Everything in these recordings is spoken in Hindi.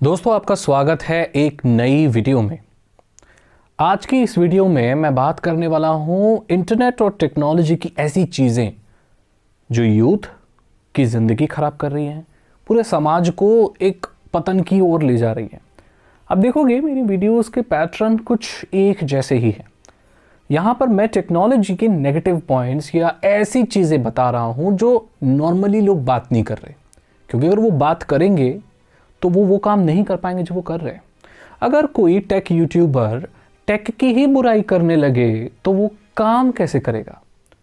दोस्तों, आपका स्वागत है एक नई वीडियो में। आज की इस वीडियो में मैं बात करने वाला हूं इंटरनेट और टेक्नोलॉजी की ऐसी चीज़ें जो यूथ की ज़िंदगी ख़राब कर रही हैं, पूरे समाज को एक पतन की ओर ले जा रही हैं। अब देखोगे मेरी वीडियोस के पैटर्न कुछ एक जैसे ही हैं। यहाँ पर मैं टेक्नोलॉजी के नेगेटिव पॉइंट्स या ऐसी चीज़ें बता रहा हूँ जो नॉर्मली लोग बात नहीं कर रहे, क्योंकि अगर वो बात करेंगे तो वो काम नहीं कर पाएंगे जो वो कर रहे हैं। अगर कोई टेक यूट्यूबर टेक की ही बुराई करने लगे तो वो काम कैसे करेगा।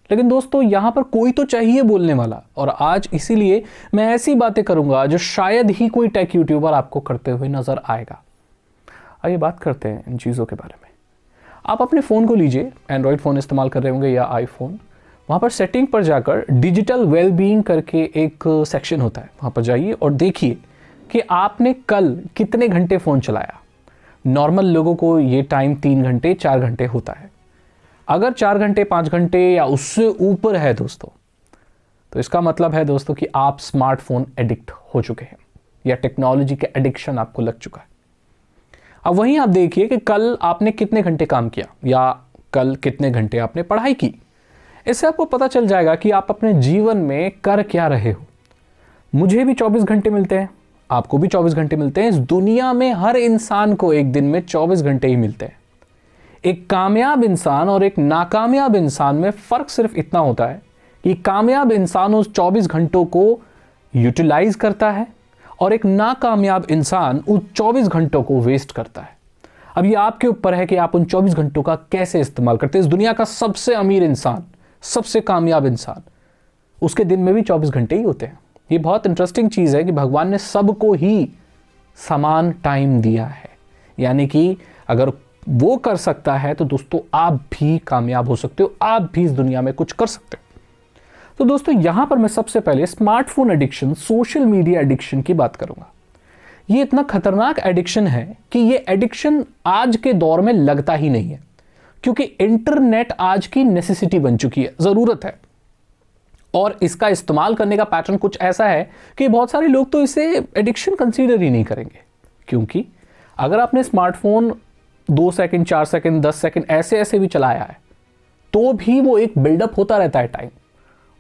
लेकिन दोस्तों, यहाँ पर कोई तो चाहिए बोलने वाला, और आज इसीलिए मैं ऐसी बातें करूंगा जो शायद ही कोई टेक यूट्यूबर आपको करते हुए नजर आएगा। आइए बात करते हैं इन चीज़ों के बारे में। आप अपने फ़ोन को लीजिए, एंड्रॉयड फ़ोन इस्तेमाल कर रहे होंगे या आईफोन। वहाँ पर सेटिंग पर जाकर डिजिटल वेलबींग करके एक सेक्शन होता है, वहाँ पर जाइए और देखिए कि आपने कल कितने घंटे फ़ोन चलाया। नॉर्मल लोगों को ये टाइम 3 घंटे 4 घंटे होता है। अगर 4 घंटे 5 घंटे या उससे ऊपर है दोस्तों, तो इसका मतलब है दोस्तों कि आप स्मार्टफोन एडिक्ट हो चुके हैं या टेक्नोलॉजी के एडिक्शन आपको लग चुका है। अब वहीं आप देखिए कि कल आपने कितने घंटे काम किया या कल कितने घंटे आपने पढ़ाई की। इससे आपको पता चल जाएगा कि आप अपने जीवन में कर क्या रहे हो। मुझे भी 24 घंटे मिलते हैं, आपको भी 24 घंटे मिलते हैं। इस दुनिया में हर इंसान को एक दिन में 24 घंटे ही मिलते हैं। एक कामयाब इंसान और एक नाकामयाब इंसान में फ़र्क सिर्फ इतना होता है कि कामयाब इंसान उस 24 घंटों को यूटिलाइज करता है और एक नाकामयाब इंसान उस 24 घंटों को वेस्ट करता है। अब ये आपके ऊपर है कि आप उन 24 घंटों का कैसे इस्तेमाल करते हैं। इस दुनिया का सबसे अमीर इंसान, सबसे कामयाब इंसान, उसके दिन में भी 24 घंटे ही होते हैं। ये बहुत इंटरेस्टिंग चीज़ है कि भगवान ने सबको ही समान टाइम दिया है, यानी कि अगर वो कर सकता है तो दोस्तों आप भी कामयाब हो सकते हो, आप भी इस दुनिया में कुछ कर सकते हो। तो दोस्तों, यहां पर मैं सबसे पहले smartphone addiction, social media addiction की बात करूंगा। ये इतना खतरनाक एडिक्शन है कि ये एडिक्शन आज के दौर में लगता ही नहीं है, क्योंकि इंटरनेट आज की नेसेसिटी बन चुकी है, ज़रूरत है। और इसका इस्तेमाल करने का पैटर्न कुछ ऐसा है कि बहुत सारे लोग तो इसे एडिक्शन कंसीडर ही नहीं करेंगे, क्योंकि अगर आपने स्मार्टफोन 2 सेकंड 4 सेकंड 10 सेकंड ऐसे ऐसे भी चलाया है तो भी वो एक बिल्डअप होता रहता है टाइम,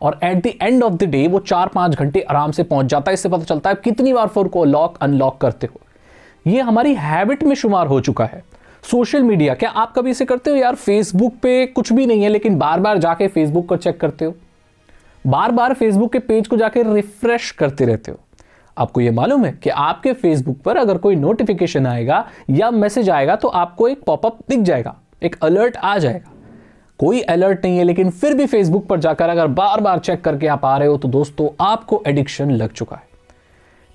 और at the end of the day वो 4-5 घंटे आराम से पहुंच जाता है। इससे पता चलता है कितनी बार फोन को लॉक अनलॉक करते हो। ये हमारी हैबिट में शुमार हो चुका है। सोशल मीडिया, क्या आप कभी इसे करते हो? यार फेसबुक पे कुछ भी नहीं है लेकिन बार बार जाके फेसबुक को चेक करते हो, बार बार फेसबुक के पेज को जाकर रिफ्रेश करते रहते हो। आपको यह मालूम है कि आपके फेसबुक पर अगर कोई नोटिफिकेशन आएगा या मैसेज आएगा तो आपको एक पॉपअप दिख जाएगा, एक अलर्ट आ जाएगा। कोई अलर्ट नहीं है लेकिन फिर भी फेसबुक पर जाकर अगर बार बार चेक करके आप आ रहे हो तो दोस्तों आपको एडिक्शन लग चुका है।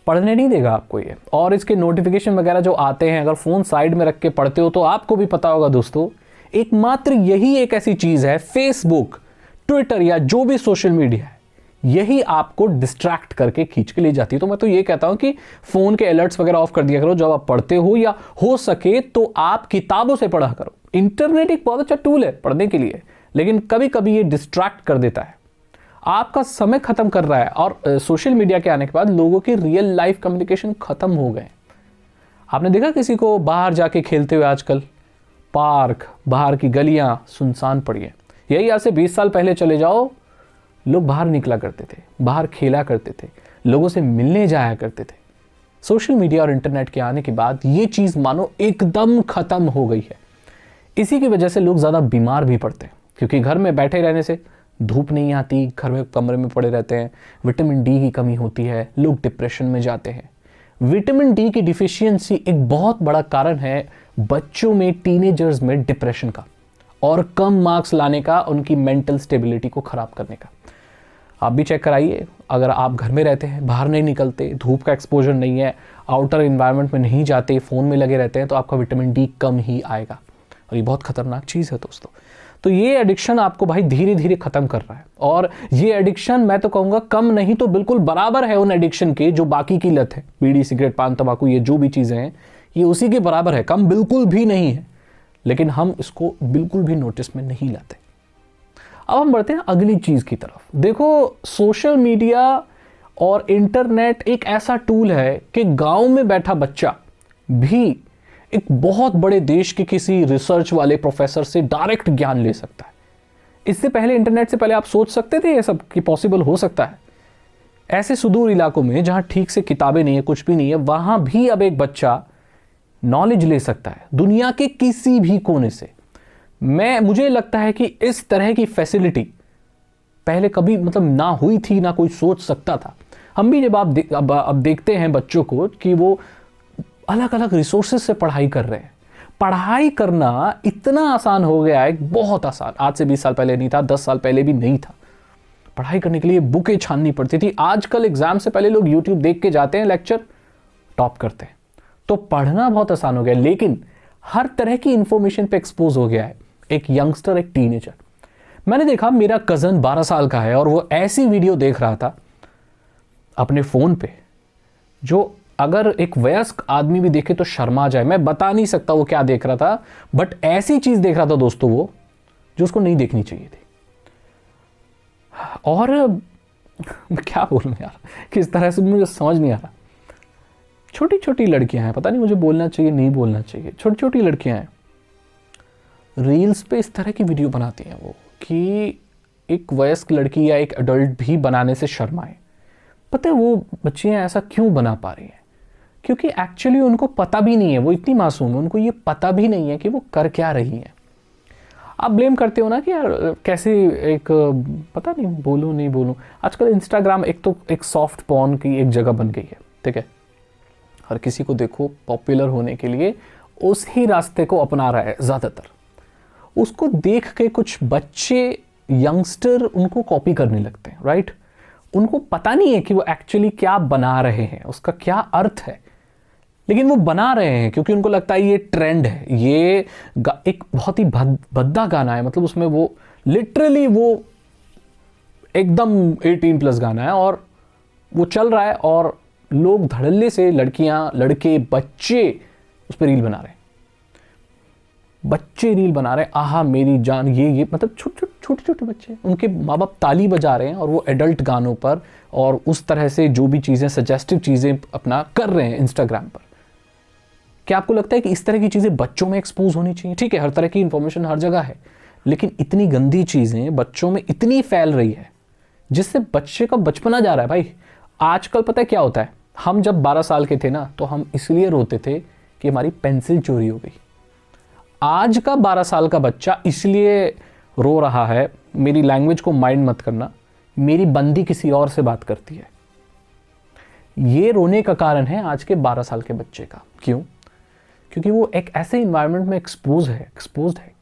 पढ़ने नहीं देगा आपको ये। और इसके नोटिफिकेशन वगैरह जो आते हैं, अगर फोन साइड में रख के पढ़ते हो तो आपको भी पता होगा दोस्तों, एकमात्र यही एक ऐसी चीज है, फेसबुक, ट्विटर या जो भी सोशल मीडिया है, यही आपको डिस्ट्रैक्ट करके खींच के ले जाती है। तो मैं तो ये कहता हूं कि फोन के अलर्ट्स वगैरह ऑफ कर दिया करो जब आप पढ़ते हो, या हो सके तो आप किताबों से पढ़ा करो। इंटरनेट एक बहुत अच्छा टूल है पढ़ने के लिए, लेकिन कभी कभी ये डिस्ट्रैक्ट कर देता है, आपका समय खत्म कर रहा है। और सोशल मीडिया के आने के बाद लोगों की रियल लाइफ कम्युनिकेशन खत्म हो गए। आपने देखा किसी को बाहर जाके खेलते हुए? आजकल पार्क, बाहर की गलियां सुनसान पड़ी है। यही आज से 20 साल पहले चले जाओ, लोग बाहर निकला करते थे, बाहर खेला करते थे, लोगों से मिलने जाया करते थे। सोशल मीडिया और इंटरनेट के आने के बाद ये चीज़ मानो एकदम खत्म हो गई है। इसी की वजह से लोग ज़्यादा बीमार भी पड़ते हैं, क्योंकि घर में बैठे रहने से धूप नहीं आती, घर में कमरे में पड़े रहते हैं, विटामिन डी की कमी होती है, लोग डिप्रेशन में जाते हैं। विटामिन डी की डिफिशियंसी एक बहुत बड़ा कारण है बच्चों में, टीनेजर्स में डिप्रेशन का, और कम मार्क्स लाने का, उनकी मेंटल स्टेबिलिटी को खराब करने का। आप भी चेक कराइए, अगर आप घर में रहते हैं, बाहर नहीं निकलते, धूप का एक्सपोजर नहीं है, आउटर एनवायरनमेंट में नहीं जाते, फ़ोन में लगे रहते हैं, तो आपका विटामिन डी कम ही आएगा, और ये बहुत खतरनाक चीज़ है दोस्तों। तो ये एडिक्शन आपको भाई धीरे धीरे खत्म कर रहा है, और ये एडिक्शन मैं तो कहूँगा कम नहीं तो बिल्कुल बराबर है उन एडिक्शन के जो बाकी की लत है, बीड़ी, सिगरेट, पान, तंबाकू, ये जो भी चीज़ें हैं ये उसी के बराबर है, कम बिल्कुल भी नहीं है। लेकिन हम इसको बिल्कुल भी नोटिस में नहीं लाते। अब हम बढ़ते हैं अगली चीज़ की तरफ। देखो, सोशल मीडिया और इंटरनेट एक ऐसा टूल है कि गांव में बैठा बच्चा भी एक बहुत बड़े देश के किसी रिसर्च वाले प्रोफेसर से डायरेक्ट ज्ञान ले सकता है। इससे पहले, इंटरनेट से पहले आप सोच सकते थे ये सब कि पॉसिबल हो सकता है? ऐसे सुदूर इलाकों में जहां ठीक से किताबें नहीं है, कुछ भी नहीं है, वहां भी अब एक बच्चा नॉलेज ले सकता है दुनिया के किसी भी कोने से। मुझे लगता है कि इस तरह की फैसिलिटी पहले कभी ना हुई थी, ना कोई सोच सकता था। हम भी जब अब देखते हैं बच्चों को कि वो अलग अलग रिसोर्सेज से पढ़ाई कर रहे हैं। पढ़ाई करना इतना आसान हो गया है, बहुत आसान। आज से 20 साल पहले नहीं था, 10 साल पहले भी नहीं था। पढ़ाई करने के लिए बुकें छाननी पड़ती थी। आजकल एग्जाम से पहले लोग यूट्यूब देख के जाते हैं, लेक्चर टॉप करते हैं। तो पढ़ना बहुत आसान हो गया, लेकिन हर तरह की इंफॉर्मेशन पे एक्सपोज हो गया है एक यंगस्टर, एक टीनेजर। मैंने देखा, मेरा कजन 12 साल का है और वो ऐसी वीडियो देख रहा था अपने फोन पे जो अगर एक वयस्क आदमी भी देखे तो शर्मा जाए। मैं बता नहीं सकता वो क्या देख रहा था, बट ऐसी चीज देख रहा था दोस्तों वो, जो उसको नहीं देखनी चाहिए थी। और मैं क्या बोलूं यार, किस तरह से मुझे समझ नहीं आ रहा। छोटी छोटी लड़कियां हैं, पता नहीं मुझे बोलना चाहिए नहीं बोलना चाहिए, छोटी छोटी लड़कियां हैं, रील्स पे इस तरह की वीडियो बनाती हैं वो कि एक वयस्क लड़की या एक एडल्ट भी बनाने से शर्माए। पता है वो बच्चियां ऐसा क्यों बना पा रही हैं? क्योंकि एक्चुअली उनको पता भी नहीं है, वो इतनी मासूम है, उनको ये पता भी नहीं है कि वो कर क्या रही हैं। आप ब्लेम करते हो ना कि यार कैसे, एक पता नहीं बोलूं नहीं बोलूं, आजकल इंस्टाग्राम एक सॉफ्ट पॉर्न की एक जगह बन गई है, ठीक है। हर किसी को देखो पॉपुलर होने के लिए उस ही रास्ते को अपना रहा है ज़्यादातर। उसको देख के कुछ बच्चे, यंगस्टर उनको कॉपी करने लगते हैं, राइट। उनको पता नहीं है कि वो एक्चुअली क्या बना रहे हैं, उसका क्या अर्थ है, लेकिन वो बना रहे हैं क्योंकि उनको लगता है ये ट्रेंड है। ये एक बहुत ही भद्दा गाना है, उसमें वो लिटरली वो एकदम 18+ गाना है और वो चल रहा है और लोग धड़ल्ले से, लड़कियां, लड़के, बच्चे उस पर रील बना रहे हैं। बच्चे रील बना रहे हैं, आहा मेरी जान, ये छोटे छोटे बच्चे, उनके माँ बाप ताली बजा रहे हैं और वो एडल्ट गानों पर और उस तरह से जो भी चीज़ें, सजेस्टिव चीज़ें अपना कर रहे हैं इंस्टाग्राम पर। क्या आपको लगता है कि इस तरह की चीज़ें बच्चों में एक्सपोज होनी चाहिए? ठीक है, हर तरह की इंफॉर्मेशन हर जगह है, लेकिन इतनी गंदी चीज़ें बच्चों में इतनी फैल रही है जिससे बच्चे का बचपना जा रहा है भाई। आजकल पता है क्या होता है, हम जब 12 साल के थे ना, तो हम इसलिए रोते थे कि हमारी पेंसिल चोरी हो गई। आज का 12 साल का बच्चा इसलिए रो रहा है, मेरी लैंग्वेज को माइंड मत करना, मेरी बंदी किसी और से बात करती है। ये रोने का कारण है आज के 12 साल के बच्चे का। क्यों? क्योंकि वो एक ऐसे इन्वायरमेंट में एक्सपोज है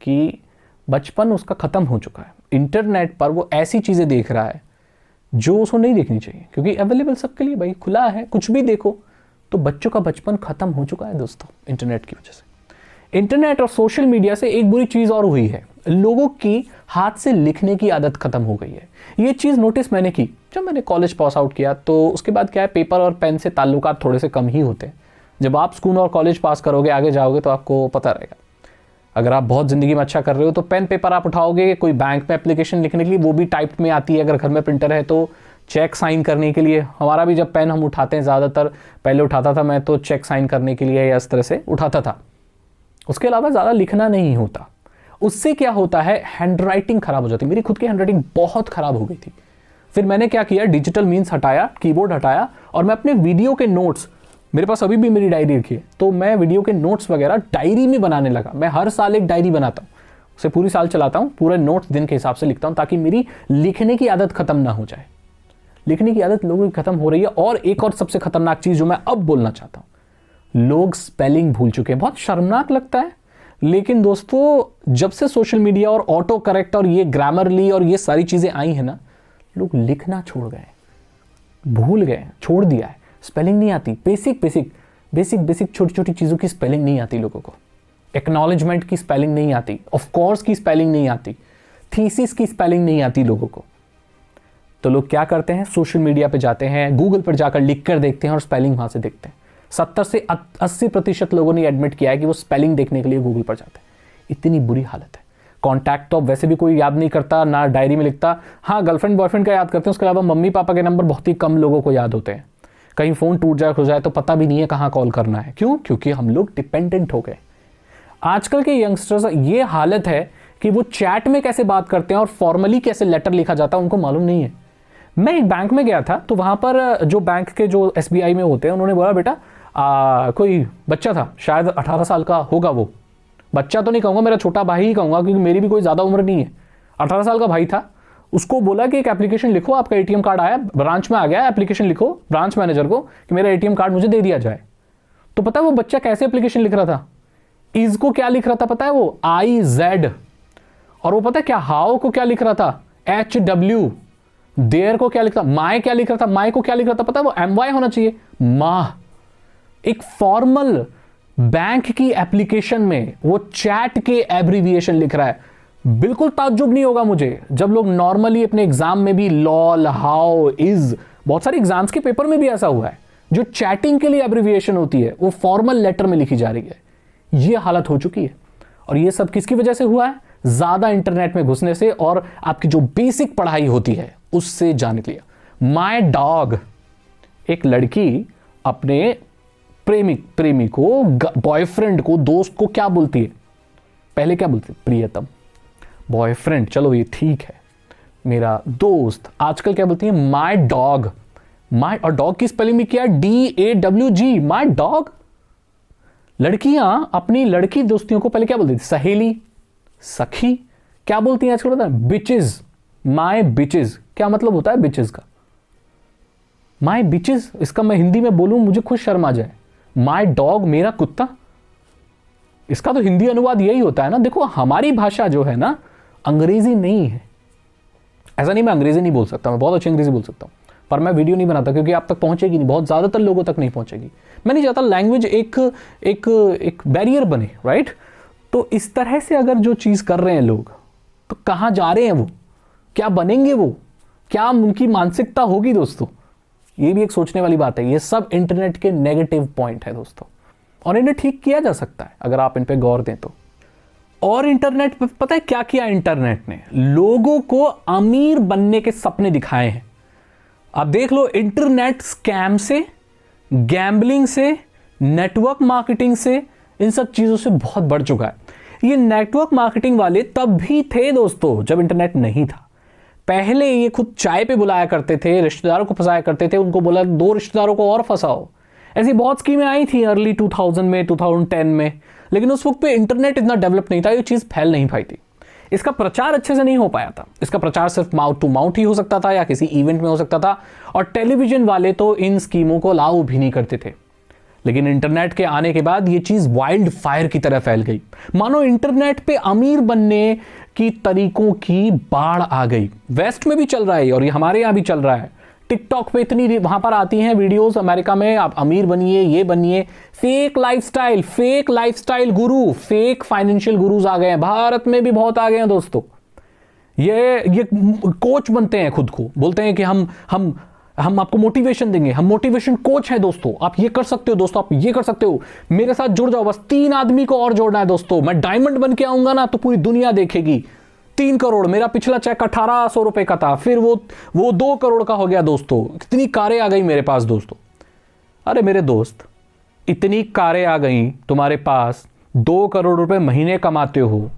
कि बचपन उसका खत्म हो चुका है। इंटरनेट पर वो ऐसी चीज़ें देख रहा है जो उसको नहीं देखनी चाहिए, क्योंकि अवेलेबल सबके लिए भाई, खुला है, कुछ भी देखो। तो बच्चों का बचपन खत्म हो चुका है दोस्तों, इंटरनेट की वजह से। इंटरनेट और सोशल मीडिया से एक बुरी चीज़ और हुई है, लोगों की हाथ से लिखने की आदत खत्म हो गई है। ये चीज़ नोटिस मैंने की जब मैंने कॉलेज पास आउट किया, तो उसके बाद क्या है, पेपर और पेन से ताल्लुकात थोड़े से कम ही होते हैं। जब आप स्कूल और कॉलेज पास करोगे, आगे जाओगे, तो आपको पता रहेगा। अगर आप बहुत ज़िंदगी में अच्छा कर रहे हो तो पेन पेपर आप उठाओगे, कोई बैंक में एप्लीकेशन लिखने के लिए वो भी टाइप में आती है, अगर घर में प्रिंटर है तो चेक साइन करने के लिए। हमारा भी जब पेन हम उठाते हैं, ज़्यादातर पहले उठाता था मैं, तो चेक साइन करने के लिए या इस तरह से उठाता था। उसके अलावा ज़्यादा लिखना नहीं होता। उससे क्या होता है, हैंड राइटिंग खराब हो जाती है। मेरी खुद की हैंड राइटिंग बहुत खराब हो गई थी। फिर मैंने क्या किया, डिजिटल मीन्स हटाया, कीबोर्ड हटाया, और मैं अपने वीडियो के नोट्स, मेरे पास अभी भी मेरी डायरी रखी है, तो मैं वीडियो के नोट्स वगैरह डायरी में बनाने लगा। मैं हर साल एक डायरी बनाता हूँ, उसे पूरी साल चलाता हूँ, पूरे नोट्स दिन के हिसाब से लिखता हूँ, ताकि मेरी लिखने की आदत खत्म ना हो जाए। लिखने की आदत लोगों की खत्म हो रही है। और एक और सबसे खतरनाक चीज़ जो मैं अब बोलना चाहता हूँ, लोग स्पेलिंग भूल चुके हैं। बहुत शर्मनाक लगता है, लेकिन दोस्तों जब से सोशल मीडिया और ऑटो करेक्ट और ये ग्रामरली और ये सारी चीज़ें आई हैं ना, लोग लिखना छोड़ गए, भूल गए, छोड़ दिया है। स्पेलिंग नहीं आती, बेसिक छोटी छोटी चीज़ों की स्पेलिंग नहीं आती लोगों को। एक्नॉलेजमेंट की स्पेलिंग नहीं आती, ऑफ कोर्स की स्पेलिंग नहीं आती, थीसिस की स्पेलिंग नहीं आती लोगों को। तो लोग क्या करते हैं, सोशल मीडिया पे जाते हैं, गूगल पर जाकर लिख कर देखते हैं और स्पेलिंग वहाँ से देखते हैं। 70 से 80% लोगों ने एडमिट किया है कि वो स्पेलिंग देखने के लिए गूगल पर जाते हैं। इतनी बुरी हालत है। कॉन्टैक्ट तो वैसे भी कोई याद नहीं करता, ना डायरी में लिखता। हाँ, गर्लफ्रेंड बॉयफ्रेंड का याद करते हैं, उसके अलावा मम्मी पापा के नंबर बहुत ही कम लोगों को याद होते हैं। कहीं फ़ोन टूट जाए खो जाए तो पता भी नहीं है कहाँ कॉल करना है। क्यों? क्योंकि हम लोग डिपेंडेंट हो गए। आजकल के यंगस्टर्स ये हालत है कि वो चैट में कैसे बात करते हैं और फॉर्मली कैसे लेटर लिखा जाता है उनको मालूम नहीं है। मैं एक बैंक में गया था तो वहाँ पर जो बैंक के जो SBI में होते हैं उन्होंने बोला बेटा कोई बच्चा था, शायद 18 साल का होगा, वो बच्चा तो नहीं कहूँगा, मेरा छोटा भाई ही कहूँगा क्योंकि मेरी भी कोई ज़्यादा उम्र नहीं है। 18 साल का भाई था। उसको बोला कि एक एप्लीकेशन लिखो, आपका ATM कार्ड आया, ब्रांच में आ गया, एप्लीकेशन लिखो ब्रांच मैनेजर को कि मेरा ATM कार्ड मुझे दे दिया जाए। तो पता है वो बच्चा कैसे एप्लीकेशन लिख रहा था? इज को क्या लिख रहा था पता है? वो IZ। और वो पता है क्या हाउ को क्या लिख रहा था? HW। देयर को क्या लिख रहा था? माय क्या लिख रहा था? माय को क्या लिख रहा था पता है? वो MY होना चाहिए, माह। एक फॉर्मल बैंक की एप्लीकेशन में वो चैट के एब्रीविएशन लिख रहा है। बिल्कुल ताज्जुब नहीं होगा मुझे जब लोग नॉर्मली अपने एग्जाम में भी लॉल, हाउ, इज, बहुत सारे एग्जाम्स के पेपर में भी ऐसा हुआ है, जो चैटिंग के लिए एब्रीविएशन होती है वो फॉर्मल लेटर में लिखी जा रही है। ये हालत हो चुकी है। और ये सब किसकी वजह से हुआ है? ज्यादा इंटरनेट में घुसने से और आपकी जो बेसिक पढ़ाई होती है उससे जाने के लिए। माय डॉग, एक लड़की अपने प्रेमी को, बॉयफ्रेंड को, दोस्त को क्या बोलती है? पहले क्या बोलती है? प्रियतम। बॉयफ्रेंड चलो ये ठीक है, मेरा दोस्त। आजकल क्या बोलती है? My dog. माय, और डॉग की स्पेलिंग में क्या? DAWG, my dog. लड़कियां अपनी लड़की दोस्तियों को पहले क्या बोलती थी? सहेली, सखी। क्या बोलती हैं आजकल? पता है? बिचेस। My bitches. क्या मतलब होता है बिचेस का? माय बिचेस, इसका मैं हिंदी में बोलूं मुझे खुद शर्म आ जाए। माय डॉग, मेरा कुत्ता, इसका तो हिंदी अनुवाद यही होता है ना। देखो हमारी भाषा जो है ना अंग्रेजी नहीं है। ऐसा नहीं मैं अंग्रेजी नहीं बोल सकता, मैं बहुत अच्छी अंग्रेजी बोल सकता हूं, पर मैं वीडियो नहीं बनाता क्योंकि आप तक पहुंचेगी नहीं, बहुत ज़्यादातर लोगों तक नहीं पहुंचेगी। मैं नहीं चाहता लैंग्वेज एक बैरियर बने, राइट? तो इस तरह से अगर जो चीज़ कर रहे हैं लोग तो कहाँ जा रहे हैं वो? क्या बनेंगे वो? क्या उनकी मानसिकता होगी दोस्तों? ये भी एक सोचने वाली बात है। ये सब इंटरनेट के नेगेटिव पॉइंट है दोस्तों, और इन्हें ठीक किया जा सकता है अगर आप इन पे गौर दें तो। और इंटरनेट पे पता है क्या किया? इंटरनेट ने लोगों को अमीर बनने के सपने दिखाए हैं। आप देख लो, इंटरनेट स्कैम से, गैम्बलिंग से, नेटवर्क मार्केटिंग से, इन सब चीजों से बहुत बढ़ चुका है। ये नेटवर्क मार्केटिंग वाले तब भी थे दोस्तों जब इंटरनेट नहीं था। पहले ये खुद चाय पे बुलाया करते थे, रिश्तेदारों को फंसाया करते थे, उनको बोला 2 रिश्तेदारों को और फंसाओ। ऐसी बहुत स्कीमें आई थी अर्ली 2000 में, 2010 में, लेकिन उस वक्त पे इंटरनेट इतना डेवलप नहीं था, ये चीज़ फैल नहीं पाई थी। इसका प्रचार अच्छे से नहीं हो पाया था। इसका प्रचार सिर्फ माउथ टू माउथ ही हो सकता था या किसी इवेंट में हो सकता था, और टेलीविजन वाले तो इन स्कीमों को अलाउ भी नहीं करते थे। लेकिन इंटरनेट के आने के बाद ये चीज़ वाइल्ड फायर की तरह फैल गई। मानो इंटरनेट पे अमीर बनने की तरीकों की बाढ़ आ गई। वेस्ट में भी चल रहा है और ये हमारे यहाँ भी चल रहा है। टिकटॉक पे इतनी वहां पर आती हैं वीडियोस अमेरिका में, आप अमीर बनिए, ये बनिए, फेक लाइफस्टाइल गुरु, फेक फाइनेंशियल गुरुज आ गए हैं। भारत में भी बहुत आ गए हैं दोस्तों। ये कोच बनते हैं, खुद को बोलते हैं कि हम आपको मोटिवेशन देंगे, हम मोटिवेशन कोच हैं दोस्तों, आप ये कर सकते हो दोस्तों, आप ये कर सकते हो, मेरे साथ जुड़ जाओ, बस 3 आदमी को और जोड़ना है दोस्तों, मैं डायमंड बन के आऊंगा ना तो पूरी दुनिया देखेगी। 3 करोड़, मेरा पिछला चेक 1800 रुपए का था, फिर वो 2 करोड़ का हो गया दोस्तों। कितनी कारें आ गई मेरे पास दोस्तों। अरे मेरे दोस्त, इतनी कारें आ गई तुम्हारे पास, 2 करोड़ रुपए महीने कमाते हो,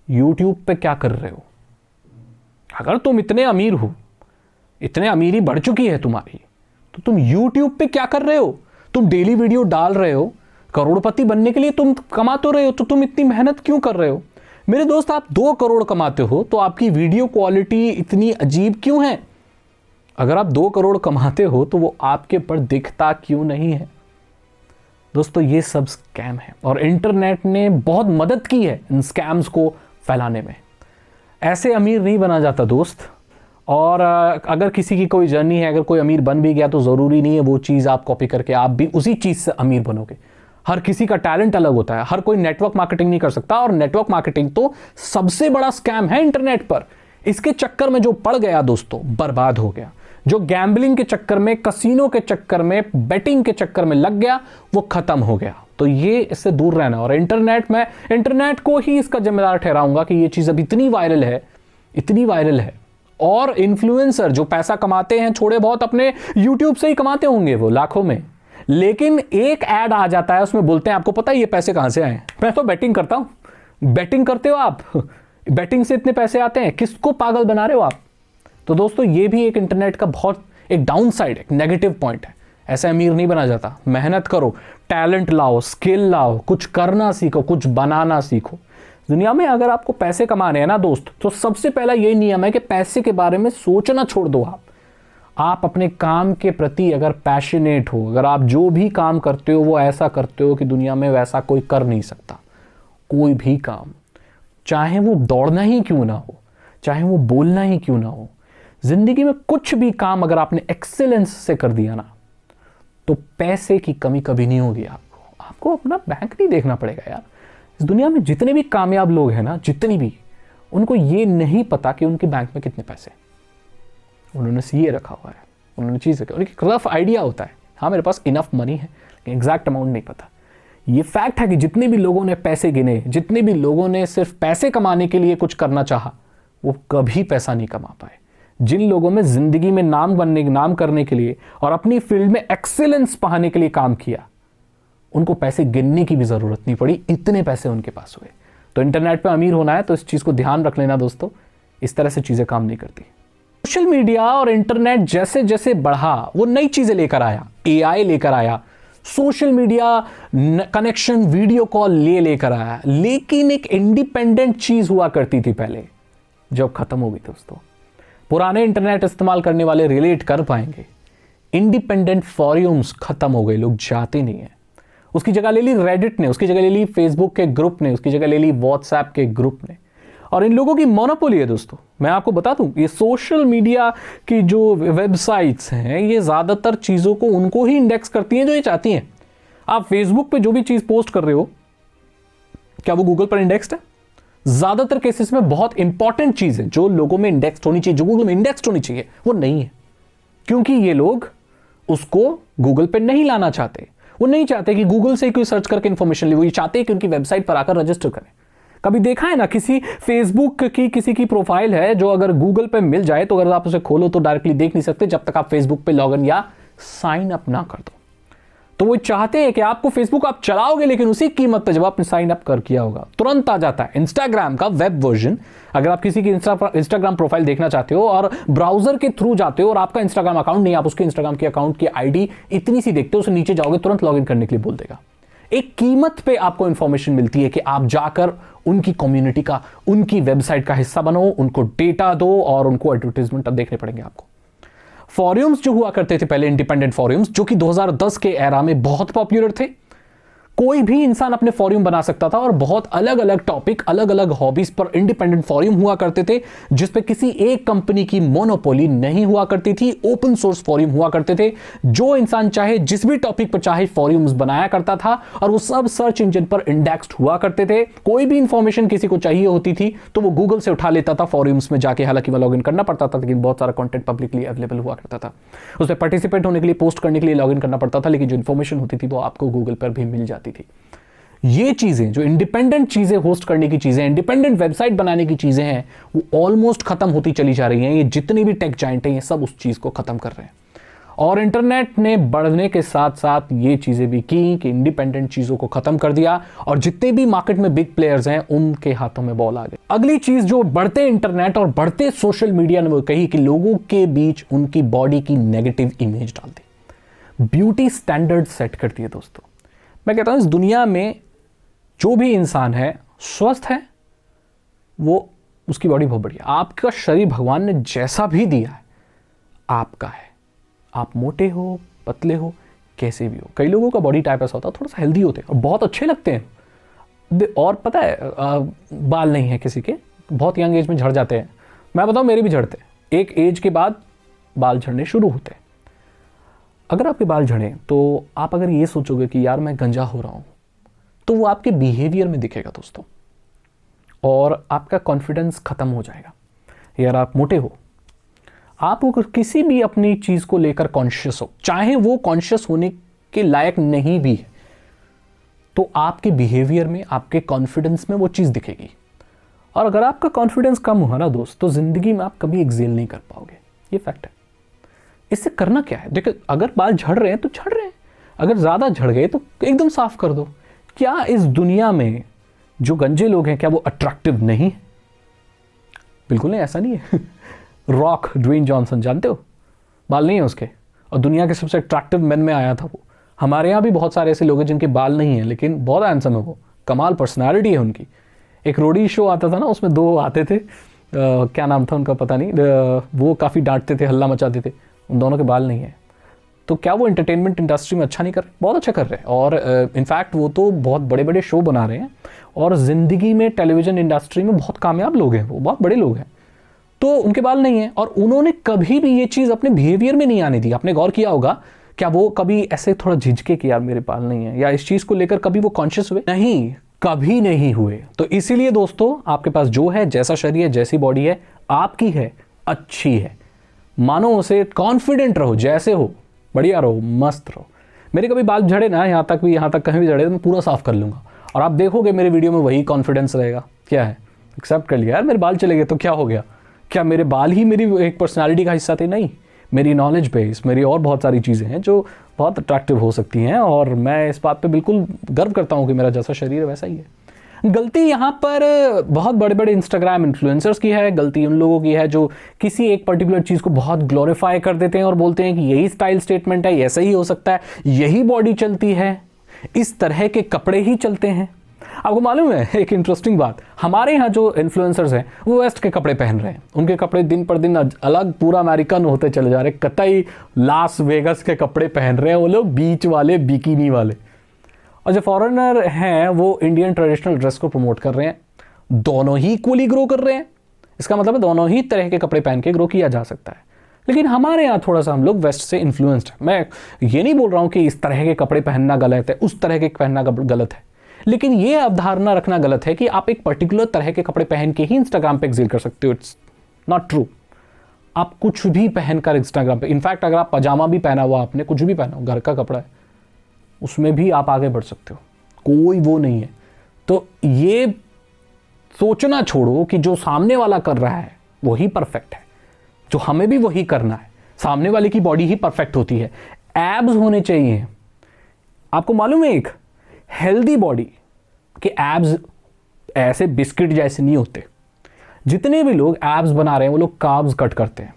यूट्यूब पे क्या कर रहे हो? अगर तुम इतने अमीर हो, इतने अमीरी बढ़ चुकी है तुम्हारी, तो तुम YouTube पे क्या कर रहे हो? तुम डेली वीडियो डाल रहे हो, करोड़पति बनने के लिए तुम कमा तो रहे हो, तो तुम इतनी मेहनत क्यों कर रहे हो? मेरे दोस्त, आप 2 करोड़ कमाते हो तो आपकी वीडियो क्वालिटी इतनी अजीब क्यों है? अगर आप 2 करोड़ कमाते हो तो वो आपके पर दिखता क्यों नहीं है? दोस्तों ये सब स्कैम है और इंटरनेट ने बहुत मदद की है इन स्कैम्स को फैलाने में। ऐसे अमीर नहीं बना जाता दोस्त। और अगर किसी की कोई जर्नी है, अगर कोई अमीर बन भी गया तो ज़रूरी नहीं है वो चीज़ आप कॉपी करके आप भी उसी चीज़ से अमीर बनोगे। हर किसी का टैलेंट अलग होता है, हर कोई नेटवर्क मार्केटिंग नहीं कर सकता, और नेटवर्क मार्केटिंग तो सबसे बड़ा स्कैम है इंटरनेट पर। इसके चक्कर में जो पड़ गया दोस्तों, बर्बाद हो गया। जो गैम्बलिंग के चक्कर में, कसिनो के चक्कर में, बेटिंग के चक्कर में लग गया, वो खत्म हो गया। तो ये इससे दूर रहना। और इंटरनेट को ही इसका जिम्मेदार ठहराऊंगा कि ये चीज़ अब इतनी वायरल है और इन्फ्लुएंसर जो पैसा कमाते हैं थोड़े बहुत अपने यूट्यूब से ही कमाते होंगे वो लाखों में, लेकिन एक ऐड आ जाता है उसमें बोलते हैं आपको पता है ये पैसे कहां से आए? मैं तो बैटिंग करता हूं। बैटिंग करते हो आप? बैटिंग से इतने पैसे आते हैं? किसको पागल बना रहे हो आप? तो दोस्तों ये भी एक इंटरनेट का बहुत एक डाउन साइड, एक नेगेटिव पॉइंट है। ऐसे अमीर नहीं बना जाता। मेहनत करो, टैलेंट लाओ, स्किल लाओ, कुछ करना सीखो, कुछ बनाना सीखो। दुनिया में अगर आपको पैसे कमाने हैं ना दोस्त, तो सबसे पहला यही नियम है कि पैसे के बारे में सोचना छोड़ दो। आप अपने काम के प्रति अगर पैशनेट हो, अगर आप जो भी काम करते हो वो ऐसा करते हो कि दुनिया में वैसा कोई कर नहीं सकता, कोई भी काम, चाहे वो दौड़ना ही क्यों ना हो, चाहे वो बोलना ही क्यों ना हो, जिंदगी में कुछ भी काम अगर आपने एक्सेलेंस से कर दिया ना, तो पैसे की कमी कभी नहीं होगी। आपको अपना बैंक नहीं देखना पड़ेगा यार। इस दुनिया में जितने भी कामयाब लोग हैं ना, जितनी भी, उनको ये नहीं पता कि उनके बैंक में कितने पैसे, उन्होंने सीए रखा हुआ है, उन्होंने चीज़ रखी, उनकी रफ आइडिया होता है, हाँ मेरे पास इनफ मनी है, लेकिन एग्जैक्ट अमाउंट नहीं पता। ये फैक्ट है कि जितने भी लोगों ने पैसे गिने, जितने भी लोगों ने सिर्फ पैसे कमाने के लिए कुछ करना चाहा, वो कभी पैसा नहीं कमा पाए। जिन लोगों में जिंदगी में नाम करने के लिए और अपनी फील्ड में एक्सीलेंस पाने के लिए काम किया, उनको पैसे गिनने की भी जरूरत नहीं पड़ी, इतने पैसे उनके पास हुए। तो इंटरनेट पे अमीर होना है तो इस चीज को ध्यान रख लेना दोस्तों, इस तरह से चीजें काम नहीं करती। सोशल मीडिया और इंटरनेट जैसे जैसे बढ़ा, वो नई चीजें लेकर आया, एआई लेकर आया, social media connection, video call लेकर आया, लेकिन एक इंडिपेंडेंट चीज हुआ करती थी पहले, जो खत्म हो गई दोस्तों। पुराने इंटरनेट इस्तेमाल करने वाले रिलेट कर पाएंगे, इंडिपेंडेंट फॉरम्स खत्म हो गए, लोग जाते नहीं है। उसकी जगह ले ली रेडिट ने, उसकी जगह ले ली फेसबुक के ग्रुप ने, उसकी जगह ले ली व्हाट्सएप के ग्रुप ने, और इन लोगों की मोनोपोली है दोस्तों। मैं आपको बता दूं, ये सोशल मीडिया की जो वेबसाइट्स हैं, ये ज्यादातर चीजों को उनको ही इंडेक्स करती हैं जो ये चाहती हैं। आप फेसबुक पे जो भी चीज पोस्ट कर रहे हो, क्या वो गूगल पर इंडेक्स्ड है? ज्यादातर केसेस में बहुत इंपॉर्टेंट चीज है जो लोगों में इंडेक्स्ड होनी चाहिए, जो गूगल में इंडेक्स्ड होनी चाहिए, वो नहीं है, क्योंकि ये लोग उसको गूगल पे नहीं लाना चाहते। वो नहीं चाहते कि गूगल से कोई सर्च करके इंफॉर्मेशन ले, वो ये चाहते हैं कि उनकी वेबसाइट पर आकर रजिस्टर करें। कभी देखा है ना, किसी फेसबुक की किसी की प्रोफाइल है जो अगर गूगल पे मिल जाए तो अगर आप उसे खोलो तो डायरेक्टली देख नहीं सकते जब तक आप फेसबुक पे लॉगिन या साइन अप ना कर दो। तो वो चाहते हैं कि आपको फेसबुक आप चलाओगे, लेकिन उसी कीमत पर जब आपने साइन अप कर किया होगा तुरंत आ जाता है इंस्टाग्राम का वेब वर्जन। अगर आप किसी की इंस्टाग्राम प्रोफाइल देखना चाहते हो और ब्राउजर के थ्रू जाते हो और आपका इंस्टाग्राम अकाउंट नहीं, आप उसके इंस्टाग्राम के अकाउंट की आईडी इतनी सी देखते हो, उसे नीचे जाओगे तुरंत लॉगिन करने के लिए बोल देगा। एक कीमत पे आपको इंफॉर्मेशन मिलती है कि आप जाकर उनकी कम्युनिटी का, उनकी वेबसाइट का हिस्सा बनो, उनको डेटा दो और उनको एडवर्टाइजमेंट अब देखने पड़ेंगे आपको। फॉरम्स जो हुआ करते थे पहले, इंडिपेंडेंट फॉरम्स, जो कि 2010 के एरा में बहुत पॉपुलर थे, कोई भी इंसान अपने फॉरम बना सकता था और बहुत अलग अलग टॉपिक, अलग अलग हॉबीज पर इंडिपेंडेंट फॉरम हुआ करते थे, जिस पे किसी एक कंपनी की मोनोपोली नहीं हुआ करती थी। ओपन सोर्स फॉरम हुआ करते थे, जो इंसान चाहे जिस भी टॉपिक पर चाहे फॉरम्स बनाया करता था और वो सब सर्च इंजन पर इंडेक्स्ड हुआ करते थे। कोई भी इंफॉर्मेशन किसी को चाहिए होती थी तो वो गूगल से उठा लेता था फॉरम्स में जाके, हालांकि वह लॉगिन करना पड़ता था, लेकिन बहुत सारा कंटेंट पब्लिकली अवेलेबल हुआ करता था। उसमें पार्टिसिपेट होने के लिए, पोस्ट करने के लिए लॉगिन करना पड़ता था, लेकिन जो इंफॉर्मेशन होती थी वो आपको गूगल पर भी मिल जाती थी। ये चीजें, जो इंडिपेंडेंट चीजें होस्ट करने की चीजें, इंडिपेंडेंट वेबसाइट बनाने की चीजें हैं, वो ऑलमोस्ट खत्म होती चली जा रही हैं। ये जितने भी टेक जाइंट हैं, ये सब उस चीज को खत्म कर रहे हैं। और इंटरनेट ने बढ़ने के साथ साथ ये चीजें भी की कि इंडिपेंडेंट चीजों को खत्म कर दिया और जितने भी मार्केट में बिग प्लेयर्स हैं उनके हाथों में बॉल आ गई। अगली चीज जो बढ़ते इंटरनेट और बढ़ते सोशल मीडिया ने वो कही कि लोगों के बीच उनकी बॉडी की नेगेटिव इमेज डाल दी, ब्यूटी स्टैंडर्ड सेट कर दिए। दोस्तों मैं कहता हूं, इस दुनिया में जो भी इंसान है स्वस्थ है, वो उसकी बॉडी बहुत बढ़िया। आपका शरीर भगवान ने जैसा भी दिया है आपका है, आप मोटे हो, पतले हो, कैसे भी हो। कई लोगों का बॉडी टाइप ऐसा होता है, थोड़ा सा हेल्दी होते हैं और बहुत अच्छे लगते हैं। और पता है, बाल नहीं है किसी के, बहुत यंग एज में झड़ जाते हैं। मैं बताऊं, मेरे भी झड़ते हैं। एक एज के बाद बाल झड़ने शुरू होते हैं। अगर आपके बाल झड़े तो आप अगर ये सोचोगे कि यार मैं गंजा हो रहा हूं, तो वो आपके बिहेवियर में दिखेगा दोस्तों, और आपका कॉन्फिडेंस खत्म हो जाएगा। यार आप मोटे हो, आप किसी भी अपनी चीज को लेकर कॉन्शियस हो, चाहे वो कॉन्शियस होने के लायक नहीं भी है, तो आपके बिहेवियर में, आपके कॉन्फिडेंस में वो चीज दिखेगी। और अगर आपका कॉन्फिडेंस कम हुआ ना दोस्त, तो ज़िंदगी में आप कभी एक्सेल नहीं कर पाओगे, ये फैक्ट है। इससे करना क्या है, देखो अगर बाल झड़ रहे हैं तो झड़ रहे हैं, अगर ज़्यादा झड़ गए तो एकदम साफ कर दो। क्या इस दुनिया में जो गंजे लोग हैं क्या वो अट्रैक्टिव नहीं है? बिल्कुल नहीं, ऐसा नहीं है। रॉक, ड्वेन जॉनसन जानते हो, बाल नहीं है उसके, और दुनिया के सबसे अट्रैक्टिव मैन में आया था वो। हमारे यहाँ भी बहुत सारे ऐसे लोग हैं जिनके बाल नहीं हैं लेकिन बहुत हैंडसम है वो, कमाल पर्सनालिटी है उनकी। एक रोडी शो आता था ना, उसमें दो आते थे, क्या नाम था उनका पता नहीं, वो काफ़ी डांटते थे, हल्ला मचाते थे, उन दोनों के बाल नहीं है। तो क्या वो एंटरटेनमेंट इंडस्ट्री में अच्छा नहीं कर रहे? बहुत अच्छा कर रहे हैं, और इनफैक्ट वो तो बहुत बड़े बड़े शो बना रहे हैं, और ज़िंदगी में टेलीविज़न इंडस्ट्री में बहुत कामयाब लोग हैं, वो बहुत बड़े लोग हैं। तो उनके बाल नहीं हैं, और उन्होंने कभी भी ये चीज़ अपने बिहेवियर में नहीं आने दी। आपने गौर किया होगा, क्या वो कभी ऐसे थोड़ा झिझके कि यार मेरे बाल नहीं है, या इस चीज़ को लेकर कभी वो कॉन्शियस हुए? नहीं, कभी नहीं हुए। तो इसीलिए दोस्तों, आपके पास जो है, जैसा शरीर है, जैसी बॉडी है, आपकी है, अच्छी है, मानो उसे, कॉन्फिडेंट रहो, जैसे हो, बढ़िया रहो, मस्त रहो। मेरे कभी बाल झड़े ना, यहाँ तक कहीं भी झड़े तो मैं पूरा साफ कर लूँगा, और आप देखोगे मेरे वीडियो में वही कॉन्फिडेंस रहेगा। क्या है, एक्सेप्ट कर लिया यार, मेरे बाल चले गए तो क्या हो गया? क्या मेरे बाल ही मेरी एक पर्सनालिटी का हिस्सा थे? नहीं, मेरी नॉलेज बेस, मेरी और बहुत सारी चीज़ें हैं जो बहुत अट्रैक्टिव हो सकती हैं, और मैं इस बात पे बिल्कुल गर्व करता हूँ कि मेरा जैसा शरीर है वैसा ही है। गलती यहाँ पर बहुत बड़े बड़े इंस्टाग्राम इन्फ्लुएंसर्स की है, गलती उन लोगों की है जो किसी एक पर्टिकुलर चीज़ को बहुत ग्लोरीफाई कर देते हैं और बोलते हैं कि यही स्टाइल स्टेटमेंट है, ऐसा ही हो सकता है, यही बॉडी चलती है, इस तरह के कपड़े ही चलते हैं। आपको मालूम है एक इंटरेस्टिंग बात, हमारे यहाँ जो इन्फ्लुएंसर्स हैं वो वेस्ट के कपड़े पहन रहे हैं, उनके कपड़े दिन पर दिन अलग, पूरा अमेरिकन होते चले जा रहे हैं, कतई लास वेगस के कपड़े पहन रहे हैं वो लोग, बीच वाले, बिकिनी वाले। और जो फॉरेनर हैं वो इंडियन ट्रेडिशनल ड्रेस को प्रमोट कर रहे हैं। दोनों ही इक्वली ग्रो कर रहे हैं, इसका मतलब है दोनों ही तरह के कपड़े पहन के ग्रो किया जा सकता है। लेकिन हमारे यहाँ थोड़ा सा हम लोग वेस्ट से इन्फ्लुएंस्ड हैं। मैं ये नहीं बोल रहा हूँ कि इस तरह के कपड़े पहनना गलत है, उस तरह के पहनना गलत है, लेकिन ये अवधारणा रखना गलत है कि आप एक पर्टिकुलर तरह के कपड़े पहन के ही इंस्टाग्राम पे एक्सिल कर सकते हो। It's not true. आप कुछ भी पहनकर इंस्टाग्राम पे, इनफैक्ट अगर आप पजामा भी पहना हुआ, आपने कुछ भी पहना हो, घर का कपड़ा है, उसमें भी आप आगे बढ़ सकते हो, कोई वो नहीं है। तो ये सोचना छोड़ो कि जो सामने वाला कर रहा है वही परफेक्ट है, जो हमें भी वही करना है। सामने वाले की बॉडी ही परफेक्ट होती है, एब्स होने चाहिए। आपको मालूम है एक हेल्दी बॉडी के एब्स ऐसे बिस्किट जैसे नहीं होते। जितने भी लोग एब्स बना रहे हैं वो लोग कार्ब्स कट करते हैं।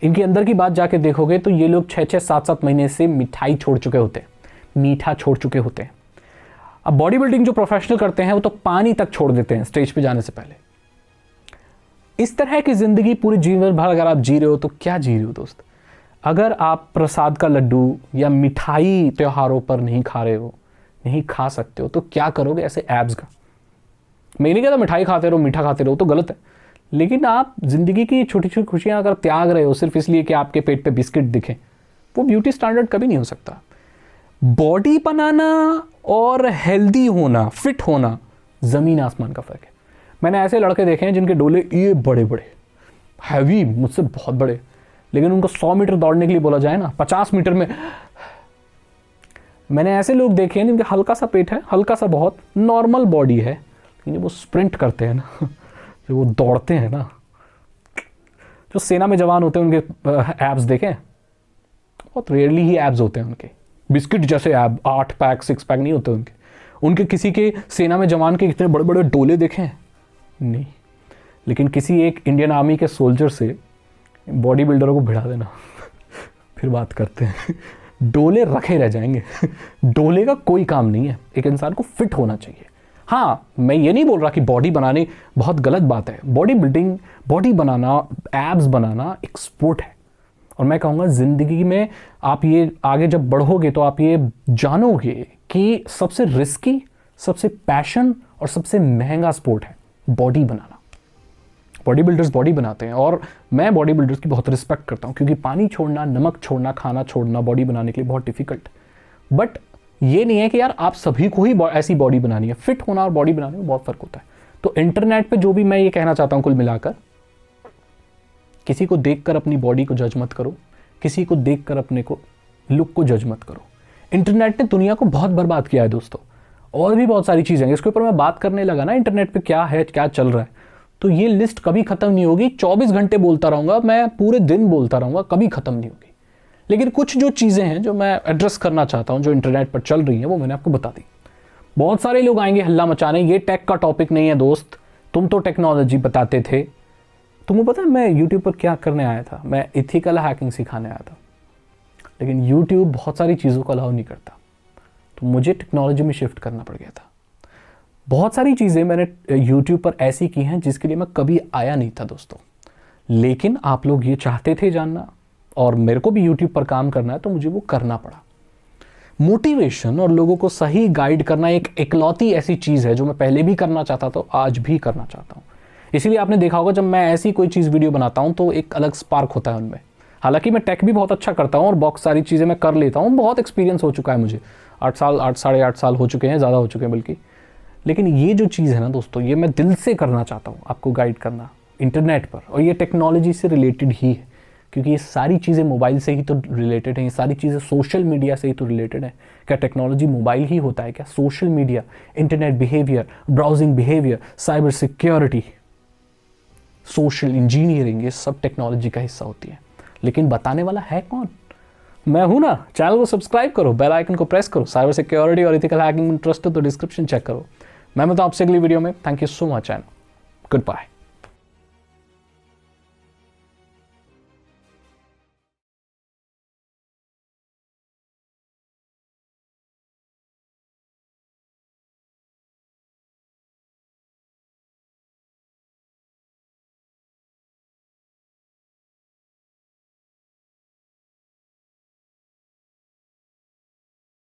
इनके अंदर की बात जाके देखोगे तो ये लोग 6-6, 7-7 महीने से मिठाई छोड़ चुके होते हैं, मीठा छोड़ चुके होते हैं। अब बॉडी बिल्डिंग जो प्रोफेशनल करते हैं वो तो पानी तक छोड़ देते हैं स्टेज पे जाने से पहले। इस तरह की जिंदगी पूरे जीवन भर अगर आप जी रहे हो तो क्या जी रहे हो दोस्त? अगर आप प्रसाद का लड्डू या मिठाई त्योहारों पर नहीं खा रहे हो, नहीं खा सकते हो, तो क्या करोगे ऐसे एब्स का? मैं नहीं कहता मिठाई खाते रहो, मीठा खाते रहो, तो गलत है, लेकिन आप जिंदगी की छोटी छोटी खुशियां अगर त्याग रहे हो सिर्फ इसलिए कि आपके पेट पे बिस्किट दिखे, वो ब्यूटी स्टैंडर्ड कभी नहीं हो सकता। बॉडी बनाना और हेल्दी होना, फिट होना, जमीन आसमान का फर्क है। मैंने ऐसे लड़के देखे हैं जिनके डोले ये बड़े बड़े हैवी, मुझसे बहुत बड़े, लेकिन उनको 100 मीटर दौड़ने के लिए बोला जाए ना, 50 मीटर में। मैंने ऐसे लोग देखे हैं जिनके हल्का सा पेट है, हल्का सा बहुत नॉर्मल बॉडी है, लेकिन वो स्प्रिंट करते हैं ना, जो वो दौड़ते हैं ना, जो सेना में जवान होते हैं उनके एब्स देखें, बहुत रेयरली ही एब्स होते हैं उनके, बिस्किट जैसे एब, 8 पैक 6 पैक नहीं होते उनके किसी के सेना में जवान के इतने बड़े बड़े डोले देखे हैं नहीं, लेकिन किसी एक इंडियन आर्मी के सोल्जर से बॉडी बिल्डरों को भिड़ा देना फिर बात करते हैं, डोले रखे रह जाएंगे। डोले का कोई काम नहीं है, एक इंसान को फिट होना चाहिए। हाँ, मैं ये नहीं बोल रहा कि बॉडी बनाने बहुत गलत बात है। बॉडी बिल्डिंग, बॉडी बनाना, एब्स बनाना एक स्पोर्ट है, और मैं कहूँगा ज़िंदगी में आप ये आगे जब बढ़ोगे तो आप ये जानोगे कि सबसे रिस्की, सबसे पैशन और सबसे महंगा स्पोर्ट है बॉडी बनाना। बॉडी बिल्डर्स बॉडी बनाते हैं, और मैं बॉडी बिल्डर्स की बहुत रिस्पेक्ट करता हूँ, क्योंकि पानी छोड़ना, नमक छोड़ना, खाना छोड़ना बॉडी बनाने के लिए बहुत डिफिकल्ट। बट ये नहीं है कि यार आप सभी को ही ऐसी बॉडी बनानी है। फिट होना और बॉडी बनाने में बहुत फ़र्क होता है। तो इंटरनेट पे जो भी मैं ये कहना चाहता हूँ कुल मिलाकर, किसी को देखकर अपनी बॉडी को जज मत करो, किसी को देखकर अपने को लुक को जज मत करो। इंटरनेट ने दुनिया को बहुत बर्बाद किया है दोस्तों, और भी बहुत सारी चीज़ें हैं। इसके ऊपर मैं बात करने लगा ना, इंटरनेट पे क्या है, क्या चल रहा है, तो ये लिस्ट कभी खत्म नहीं होगी। 24 घंटे बोलता रहूंगा मैं, पूरे दिन बोलता रहूंगा, कभी खत्म नहीं होगी। लेकिन कुछ जो चीज़ें हैं जो मैं एड्रेस करना चाहता हूं, जो इंटरनेट पर चल रही हैं, वो मैंने आपको बता दी। बहुत सारे लोग आएंगे हल्ला मचाने, ये टेक का टॉपिक नहीं है दोस्त, तुम तो टेक्नोलॉजी बताते थे। तुम्हें पता है मैं यूट्यूब पर क्या करने आया था? मैं इथिकल हैकिंग सिखाने आया था, लेकिन यूट्यूब बहुत सारी चीज़ों को अलाउ नहीं करता, तो मुझे टेक्नोलॉजी में शिफ्ट करना पड़ गया था। बहुत सारी चीज़ें मैंने यूट्यूब पर ऐसी की हैं जिसके लिए मैं कभी आया नहीं था दोस्तों, लेकिन आप लोग ये चाहते थे जानना, और मेरे को भी यूट्यूब पर काम करना है, तो मुझे वो करना पड़ा। मोटिवेशन और लोगों को सही गाइड करना एक इकलौती ऐसी चीज़ है जो मैं पहले भी करना चाहता था, आज भी करना चाहता हूँ। इसीलिए आपने देखा होगा जब मैं ऐसी कोई चीज़ वीडियो बनाता हूँ तो एक अलग स्पार्क होता है उनमें। हालांकि मैं टेक भी बहुत अच्छा करता हूँ और बहुत सारी चीज़ें मैं कर लेता हूँ, बहुत एक्सपीरियंस हो चुका है मुझे, 8 साल हो चुके हैं, ज़्यादा हो चुके हैं बल्कि। लेकिन ये जो चीज़ है ना दोस्तों, ये मैं दिल से करना चाहता हूँ, आपको गाइड करना इंटरनेट पर, और ये टेक्नोलॉजी से रिलेटेड ही है, क्योंकि ये सारी चीज़ें मोबाइल से ही तो रिलेटेड हैं, ये सारी चीज़ें सोशल मीडिया से ही तो रिलेटेड है। क्या टेक्नोलॉजी मोबाइल ही होता है क्या? Social media, internet behaviour, browsing behaviour, cyber security, social engineering, ये सब टेक्नोलॉजी का हिस्सा होती है। लेकिन बताने वाला है कौन? मैं हूं ना। चैनल को सब्सक्राइब करो, बेल आइकन को प्रेस करो। साइबर सिक्योरिटी और इथिकल हैकिंग में इंटरेस्ट हो तो डिस्क्रिप्शन चेक करो। मैं मिलता हूं आपसे अगली वीडियो में। Thank you so much and good bye.